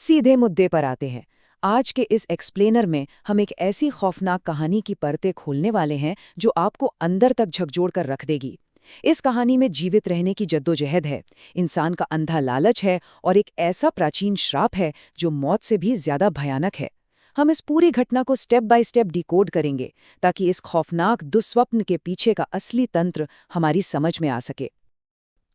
सीधे मुद्दे पर आते हैं। आज के इस एक्सप्लेनर में हम एक ऐसी खौफनाक कहानी की परतें खोलने वाले हैं जो आपको अंदर तक झकझोर कर रख देगी। इस कहानी में जीवित रहने की जद्दोजहद है, इंसान का अंधा लालच है और एक ऐसा प्राचीन श्राप है जो मौत से भी ज्यादा भयानक है। हम इस पूरी घटना को स्टेप बाय स्टेप डिकोड करेंगे ताकि इस खौफनाक दुस्वप्न के पीछे का असली तंत्र हमारी समझ में आ सके।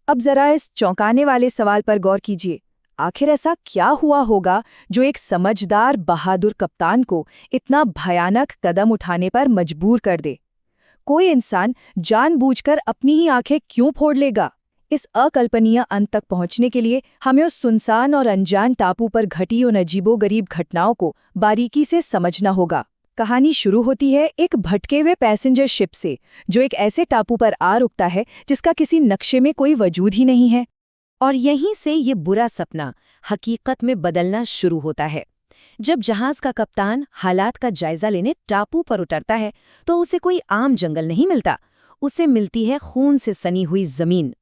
अब जरा इस चौंकाने वाले सवाल पर गौर कीजिए। आखिर ऐसा क्या हुआ होगा जो एक समझदार बहादुर कप्तान को इतना भयानक कदम उठाने पर मजबूर कर दे? कोई इंसान जानबूझकर अपनी ही आंखें क्यों फोड़ लेगा? इस अकल्पनीय अंत तक पहुंचने के लिए हमें उस सुनसान और अनजान टापू पर घटी उन अजीबोगरीब घटनाओं को बारीकी से समझना होगा। कहानी शुरू होती है एक भटके हुए पैसेंजर शिप से, जो एक ऐसे टापू पर आ रुकता है जिसका किसी नक्शे में कोई वजूद ही नहीं है। और यहीं से ये बुरा सपना हकीकत में बदलना शुरू होता है। जब जहाज का कप्तान हालात का जायजा लेने टापू पर उतरता है तो उसे कोई आम जंगल नहीं मिलता, उसे मिलती है खून से सनी हुई जमीन।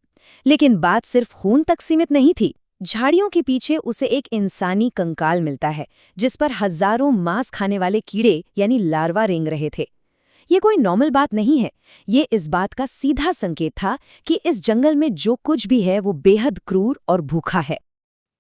लेकिन बात सिर्फ खून तक सीमित नहीं थी। झाड़ियों के पीछे उसे एक इंसानी कंकाल मिलता है जिस पर हजारों मांस खाने वाले कीड़े यानी लार्वा रेंग रहे थे। ये कोई नॉर्मल बात नहीं है, ये इस बात का सीधा संकेत था कि इस जंगल में जो कुछ भी है वो बेहद क्रूर और भूखा है।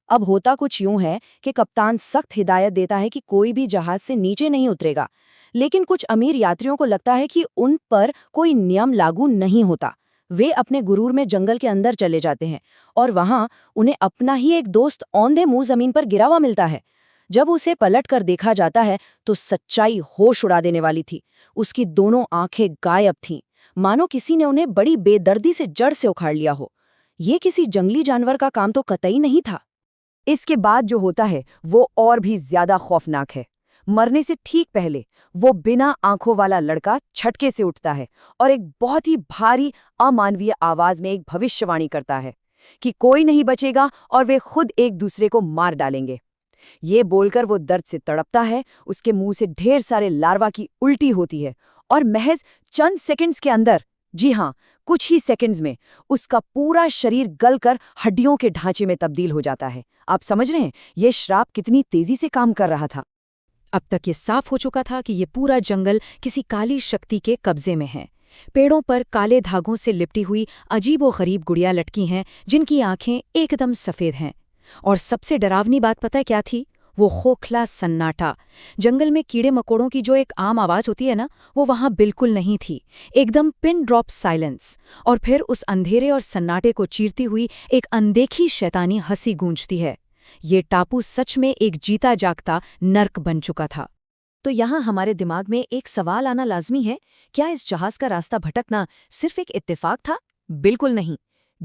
अब होता कुछ यूं है कि कप्तान सख्त हिदायत देता है कि कोई भी जहाज से नीचे नहीं उतरेगा, लेकिन कुछ अमीर यात्रियों को लगता है कि उन पर कोई नियम लागू नहीं होता। वे अपने गुरूर में जंगल के अंदर चले जाते हैं और वहां उन्हें अपना ही एक दोस्त औंधे मुंह जमीन पर गिरा हुआ मिलता है। जब उसे पलट कर देखा जाता है तो सच्चाई होश उड़ा देने वाली थी। उसकी दोनों आंखें गायब थीं, मानो किसी ने उन्हें बड़ी बेदर्दी से जड़ से उखाड़ लिया हो। ये किसी जंगली जानवर का काम तो कतई नहीं था। इसके बाद जो होता है वो और भी ज्यादा खौफनाक है। मरने से ठीक पहले वो बिना आंखों वाला लड़का झटके से उठता है और एक बहुत ही भारी अमानवीय आवाज में एक भविष्यवाणी करता है कि कोई नहीं बचेगा और वे खुद एक दूसरे को मार डालेंगे। ये बोलकर वो दर्द से तड़पता है, उसके मुंह से ढेर सारे लार्वा की उल्टी होती है और महज चंद सेकंड्स के अंदर, जी हाँ, कुछ ही सेकंड्स में उसका पूरा शरीर गलकर हड्डियों के ढांचे में तब्दील हो जाता है। आप समझ रहे हैं ये श्राप कितनी तेजी से काम कर रहा था। अब तक ये साफ हो चुका था कि ये पूरा जंगल किसी काली शक्ति के कब्जे में है। पेड़ों पर काले धागों से लिपटी हुई अजीबोगरीब गुड़ियां लटकी हैं जिनकी आंखें एकदम सफ़ेद हैं। और सबसे डरावनी बात पता है क्या थी? वो खोखला सन्नाटा। जंगल में कीड़े मकोड़ों की जो एक आम आवाज़ होती है ना, वो वहाँ बिल्कुल नहीं थी। एकदम पिन ड्रॉप साइलेंस। और फिर उस अंधेरे और सन्नाटे को चीरती हुई एक अनदेखी शैतानी हंसी गूंजती है। ये टापू सच में एक जीता जागता नर्क बन चुका था। तो यहाँ हमारे दिमाग में एक सवाल आना लाजमी है, क्या इस जहाज का रास्ता भटकना सिर्फ एक इत्तेफाक था? बिल्कुल नहीं।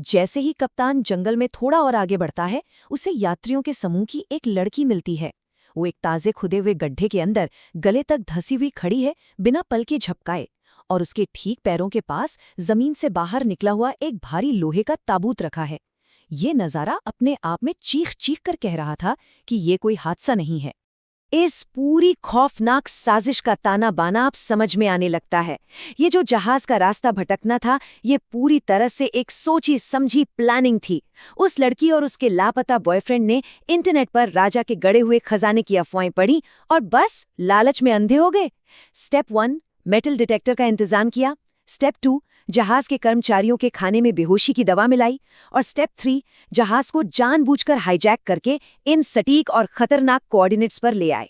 जैसे ही कप्तान जंगल में थोड़ा और आगे बढ़ता है, उसे यात्रियों के समूह की एक लड़की मिलती है। वो एक ताजे खुदे हुए गड्ढे के अंदर गले तक धसी हुई खड़ी है, बिना पल के झपकाए, और उसके ठीक पैरों के पास जमीन से बाहर निकला हुआ एक भारी लोहे का ताबूत रखा है। ये नज़ारा अपने आप में चीख चीख कर कह रहा था कि ये कोई हादसा नहीं है। इस पूरी खौफनाक साजिश का ताना बाना अब समझ में आने लगता है। ये जो जहाज का रास्ता भटकना था, ये पूरी तरह से एक सोची समझी प्लानिंग थी। उस लड़की और उसके लापता बॉयफ्रेंड ने इंटरनेट पर राजा के गड़े हुए खजाने की अफवाहें पढ़ी और बस लालच में अंधे हो गए। स्टेप 1, मेटल डिटेक्टर का इंतजाम किया। स्टेप 2, जहाज के कर्मचारियों के खाने में बेहोशी की दवा मिलाई। और स्टेप 3, जहाज को जानबूझकर हाईजैक करके इन सटीक और खतरनाक कोऑर्डिनेट्स पर ले आए।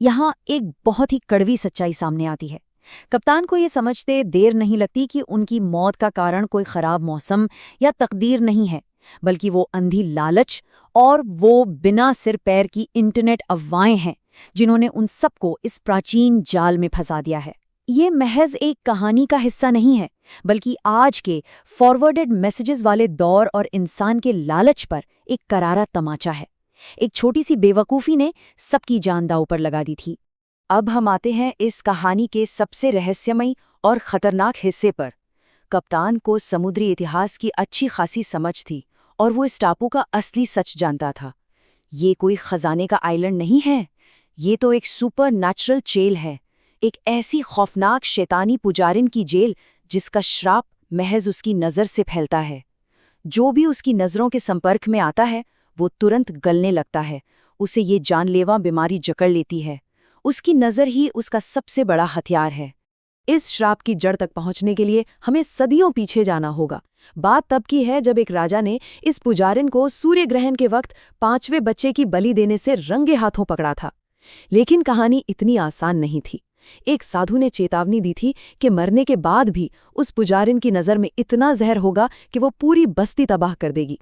यहाँ एक बहुत ही कड़वी सच्चाई सामने आती है। कप्तान को ये समझते देर नहीं लगती कि उनकी मौत का कारण कोई खराब मौसम या तकदीर नहीं है, बल्कि वो अंधी लालच और वो बिना सिर पैर की इंटरनेट अफवाहें हैं जिन्होंने उन सबको इस प्राचीन जाल में फंसा दिया है। ये महज एक कहानी का हिस्सा नहीं है, बल्कि आज के फॉरवर्डेड मैसेजेस वाले दौर और इंसान के लालच पर एक करारा तमाचा है। एक छोटी सी बेवकूफ़ी ने सबकी जान दांव पर लगा दी थी। अब हम आते हैं इस कहानी के सबसे रहस्यमयी और खतरनाक हिस्से पर। कप्तान को समुद्री इतिहास की अच्छी खासी समझ थी और वो इस टापू का असली सच जानता था। ये कोई खजाने का आइलैंड नहीं है, ये तो एक सुपर नेचुरल जेल है, एक ऐसी खौफनाक शैतानी पुजारिन की जेल जिसका श्राप महज उसकी नज़र से फैलता है। जो भी उसकी नज़रों के संपर्क में आता है वो तुरंत गलने लगता है, उसे ये जानलेवा बीमारी जकड़ लेती है। उसकी नज़र ही उसका सबसे बड़ा हथियार है। इस श्राप की जड़ तक पहुंचने के लिए हमें सदियों पीछे जाना होगा। बात तब की है जब एक राजा ने इस पुजारिन को सूर्य ग्रहण के वक्त 5वें बच्चे की बलि देने से रंगे हाथों पकड़ा था। लेकिन कहानी इतनी आसान नहीं थी। एक साधु ने चेतावनी दी थी कि मरने के बाद भी उस पुजारिन की नज़र में इतना जहर होगा कि वो पूरी बस्ती तबाह कर देगी।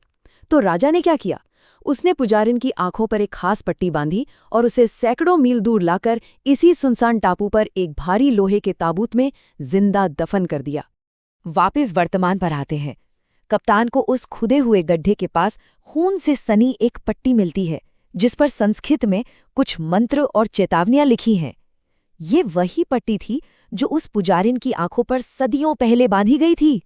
तो राजा ने क्या किया? उसने पुजारिन की आंखों पर एक खास पट्टी बांधी और उसे सैकड़ों मील दूर लाकर इसी सुनसान टापू पर एक भारी लोहे के ताबूत में जिंदा दफन कर दिया। वापस वर्तमान पर आते हैं। कप्तान को उस खुदे हुए गड्ढे के पास खून से सनी एक पट्टी मिलती है, जिस पर संस्कृत में कुछ मंत्र और चेतावनियां लिखी हैं। ये वही पट्टी थी जो उस पुजारिन की आंखों पर सदियों पहले बांधी गई थी।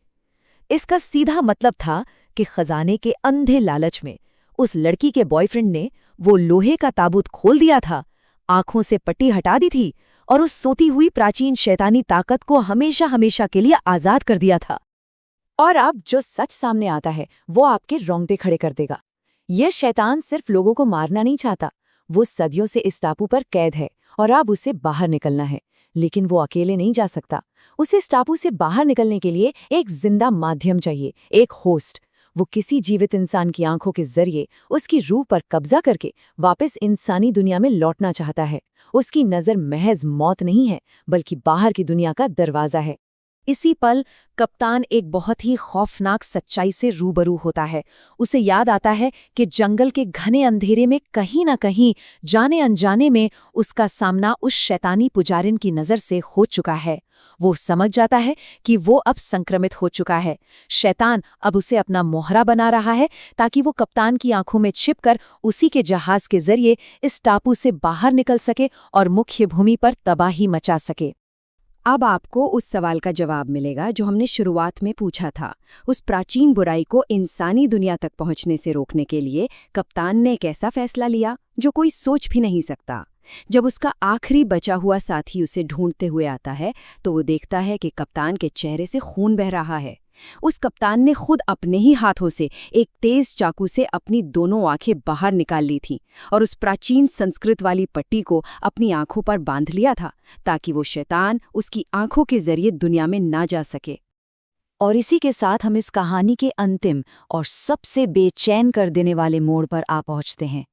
इसका सीधा मतलब था कि खजाने के अंधे लालच में उस लड़की के बॉयफ्रेंड ने वो लोहे का ताबूत खोल दिया था, आंखों से पट्टी हटा दी थी और उस सोती हुई प्राचीन शैतानी ताकत को हमेशा हमेशा के लिए आजाद कर दिया था। और अब जो सच सामने आता है वो आपके रोंगटे खड़े कर देगा। यह शैतान सिर्फ लोगों को मारना नहीं चाहता, वो सदियों से इस टापू पर कैद है और अब उसे बाहर निकलना है। लेकिन वो अकेले नहीं जा सकता। उसे इस टापू से बाहर निकलने के लिए एक जिंदा माध्यम चाहिए, एक होस्ट। वो किसी जीवित इंसान की आंखों के जरिए उसकी रूह पर कब्जा करके वापस इंसानी दुनिया में लौटना चाहता है। उसकी नज़र महज मौत नहीं है, बल्कि बाहर की दुनिया का दरवाज़ा है। इसी पल कप्तान एक बहुत ही खौफनाक सच्चाई से रूबरू होता है। उसे याद आता है कि जंगल के घने अंधेरे में कहीं न कहीं जाने अनजाने में उसका सामना उस शैतानी पुजारिन की नज़र से हो चुका है। वो समझ जाता है कि वो अब संक्रमित हो चुका है। शैतान अब उसे अपना मोहरा बना रहा है ताकि वो कप्तान की आंखों में छिपकर उसी के जहाज के जरिए इस टापू से बाहर निकल सके और मुख्य भूमि पर तबाही मचा सके। अब आपको उस सवाल का जवाब मिलेगा जो हमने शुरुआत में पूछा था। उस प्राचीन बुराई को इंसानी दुनिया तक पहुंचने से रोकने के लिए कप्तान ने एक ऐसा फैसला लिया जो कोई सोच भी नहीं सकता। जब उसका आखिरी बचा हुआ साथी उसे ढूंढते हुए आता है तो वो देखता है कि कप्तान के चेहरे से खून बह रहा है। उस कप्तान ने खुद अपने ही हाथों से एक तेज चाकू से अपनी दोनों आंखें बाहर निकाल ली थीं और उस प्राचीन संस्कृत वाली पट्टी को अपनी आंखों पर बांध लिया था ताकि वो शैतान उसकी आंखों के जरिए दुनिया में ना जा सके। और इसी के साथ हम इस कहानी के अंतिम और सबसे बेचैन कर देने वाले मोड़ पर आ पहुंचते हैं।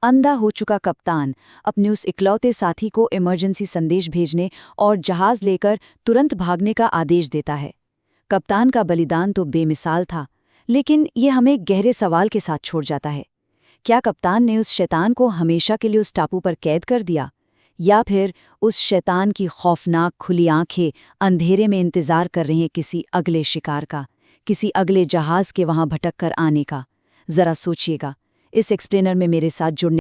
अंधा हो चुका कप्तान अपने उस इकलौते साथी को इमरजेंसी संदेश भेजने और जहाज लेकर तुरंत भागने का आदेश देता है। कप्तान का बलिदान तो बेमिसाल था, लेकिन ये हमें गहरे सवाल के साथ छोड़ जाता है। क्या कप्तान ने उस शैतान को हमेशा के लिए उस टापू पर कैद कर दिया, या फिर उस शैतान की खौफनाक खुली आंखें अंधेरे में इंतजार कर रही हैं किसी अगले शिकार का, किसी अगले जहाज के वहां भटक कर आने का? जरा सोचिएगा। इस एक्सप्लेनर में मेरे साथ जुड़ने